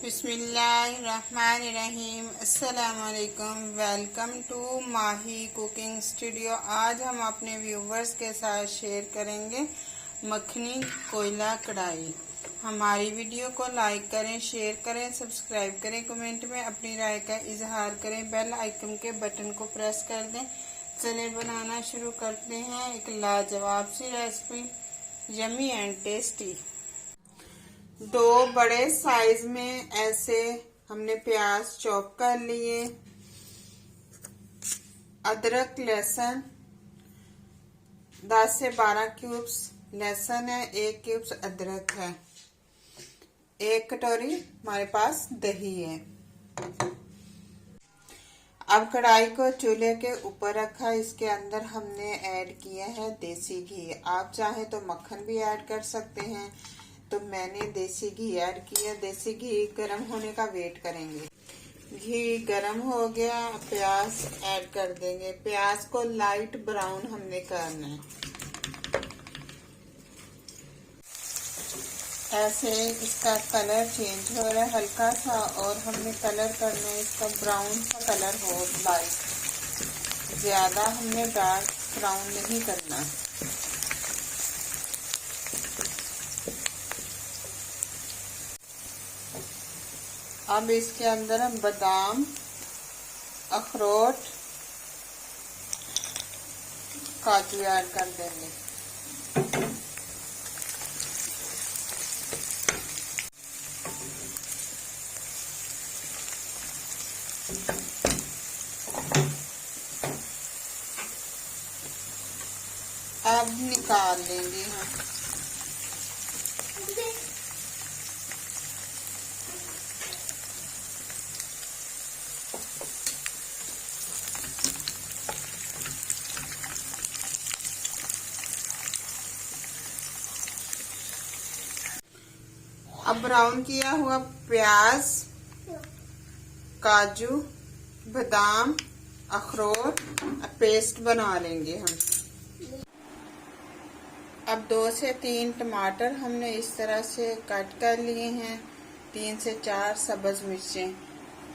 बिस्मिल्लाहिर्रहमानिर्रहीम। अस्सलामुअलैकुम। Welcome to Mahi cooking studio. आज हम अपने व्यूवर्स के साथ शेयर करेंगे मखनी कोयला कढ़ाई। हमारी वीडियो को लाइक करें, शेयर करें, सब्सक्राइब करें, कमेंट में अपनी राय का इजहार करें, बेल आइकन के बटन को प्रेस कर दें। चलिए बनाना शुरू करते हैं एक लाजवाब सी रेसिपी, यमी एंड टेस्टी। 2 बड़े साइज में ऐसे हमने प्याज चॉप कर लिए। अदरक लहसुन 10 से 12 क्यूब्स लहसुन है, 1 क्यूब्स अदरक है, 1 कटोरी हमारे पास दही है। अब कढ़ाई को चूल्हे के ऊपर रखा, इसके अंदर हमने ऐड किया है देसी घी। आप चाहें तो मक्खन भी ऐड कर सकते हैं, तो मैंने देसी घी ऐड किया। देसी घी गर्म होने का वेट करेंगे। घी गर्म हो गया, प्याज ऐड कर देंगे। प्याज को लाइट ब्राउन हमने करना है, ऐसे इसका कलर चेंज हो रहा है हल्का सा, और हमने कलर करना है इसका ब्राउन सा कलर हो, लाइट, ज्यादा हमने डार्क ब्राउन नहीं करना। अब इसके अंदर हम बादाम, अखरोट, काजू ऐड कर देंगे। अब निकाल लेंगे हम। अब ब्राउन किया हुआ प्याज, काजू, बादाम, अखरोट पेस्ट बना लेंगे हम। अब 2 से 3 टमाटर हमने इस तरह से कट कर लिए हैं, 3 से 4 सब्ज मिर्चें।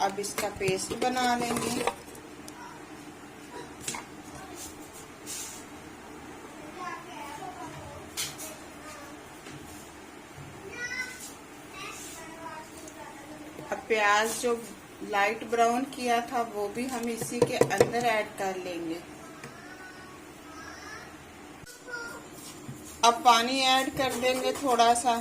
अब इसका पेस्ट बना लेंगे। अब प्याज जो लाइट ब्राउन किया था वो भी हम इसी के अंदर ऐड कर लेंगे। अब पानी ऐड कर देंगे थोड़ा सा।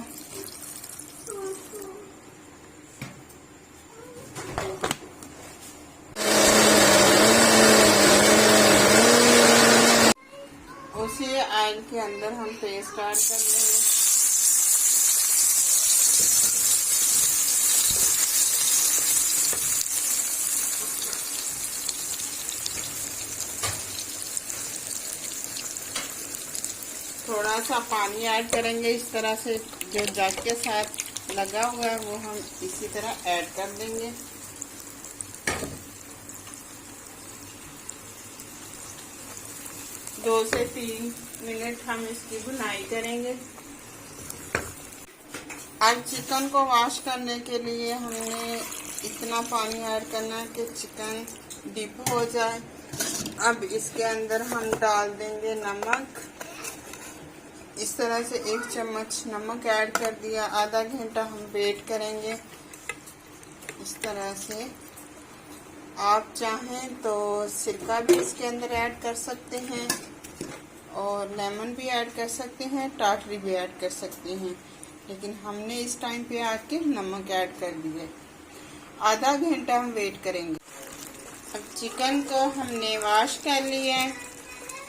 उसी ऑयल के अंदर हम पेस्ट ऐड कर लेंगे। थोड़ा सा पानी ऐड करेंगे, इस तरह से जो जग के साथ लगा हुआ है वो हम इसी तरह ऐड कर देंगे। दो से 3 मिनट हम इसकी भुनाई करेंगे। अब चिकन को वॉश करने के लिए हमने इतना पानी ऐड करना है कि चिकन डिप हो जाए। अब इसके अंदर हम डाल देंगे नमक। इस तरह से 1 चम्मच नमक ऐड कर दिया। आधा घंटा हम वेट करेंगे इस तरह से। आप चाहें तो सिरका भी इसके अंदर ऐड कर सकते हैं, और लेमन भी ऐड कर सकते हैं, टाटरी भी ऐड कर सकते हैं, लेकिन हमने इस टाइम पे आके नमक ऐड कर दिया। आधा घंटा हम वेट करेंगे। अब चिकन को हमने वॉश कर लिया है,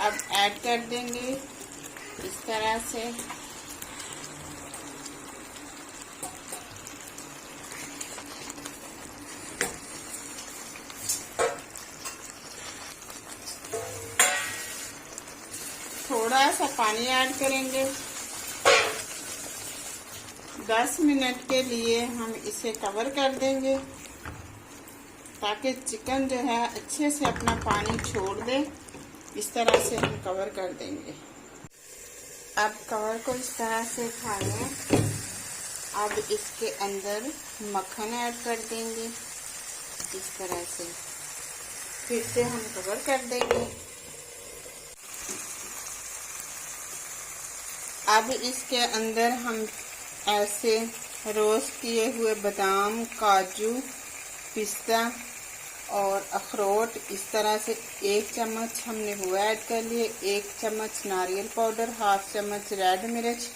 अब ऐड कर देंगे इस तरह से। थोड़ा सा पानी ऐड करेंगे। 10 मिनट के लिए हम इसे कवर कर देंगे, ताकि चिकन जो है अच्छे से अपना पानी छोड़ दे। इस तरह से हम कवर कर देंगे। अब कवर को इस तरह से उठा लें अब इसके अंदर मक्खन ऐड कर देंगे इस तरह से। फिर से हम कवर कर देंगे। अब इसके अंदर हम ऐसे रोस्ट किए हुए बादाम, काजू, पिस्ता और अखरोट इस तरह से 1 चम्मच हमने वो ऐड कर लिए। 1 चम्मच नारियल पाउडर, 1/2 चम्मच रेड मिर्च,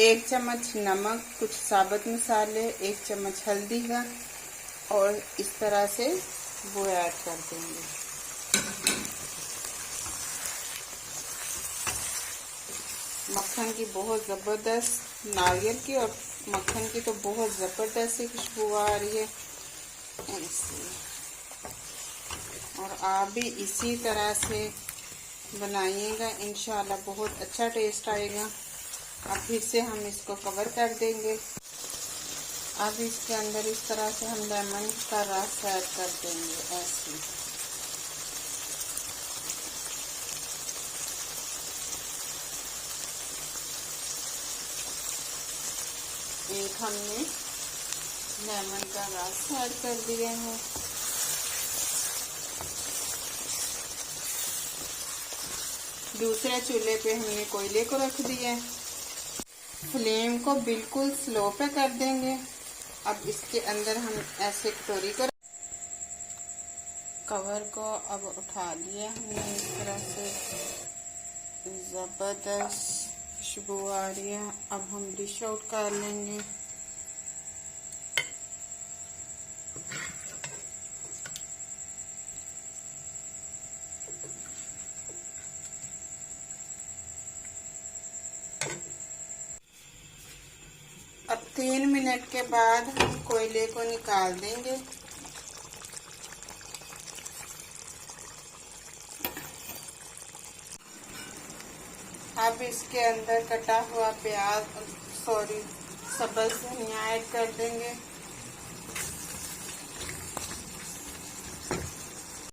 1 चम्मच नमक, कुछ साबुत मसाले, 1 चम्मच हल्दी का, और इस तरह से वो ऐड कर देंगे। मक्खन की बहुत ज़बरदस्त, नारियल की और मक्खन की तो बहुत ज़बरदस्त खुशबू आ रही है ऐसे। और आप भी इसी तरह से बनाइएगा, इंशाल्लाह बहुत अच्छा टेस्ट आएगा। अब फिर से हम इसको कवर कर देंगे। अब इसके अंदर इस तरह से हम लेमन का रस ऐड कर देंगे ऐसे। एक हमने लेमन का रस ऐड कर दिया है। दूसरे चूल्हे पे हमने कोयले को रख दिया है। फ्लेम को बिल्कुल स्लो पे कर देंगे। अब इसके अंदर हम ऐसे कटोरी को कवर को अब उठा लिया हमने इस तरह से। ज़बरदस्त खुशबू आ रही है। अब हम डिश आउट कर लेंगे। अब 3 मिनट के बाद हम कोयले को निकाल देंगे। अब इसके अंदर कटा हुआ प्याज, सब्ज़ धनिया ऐड कर देंगे।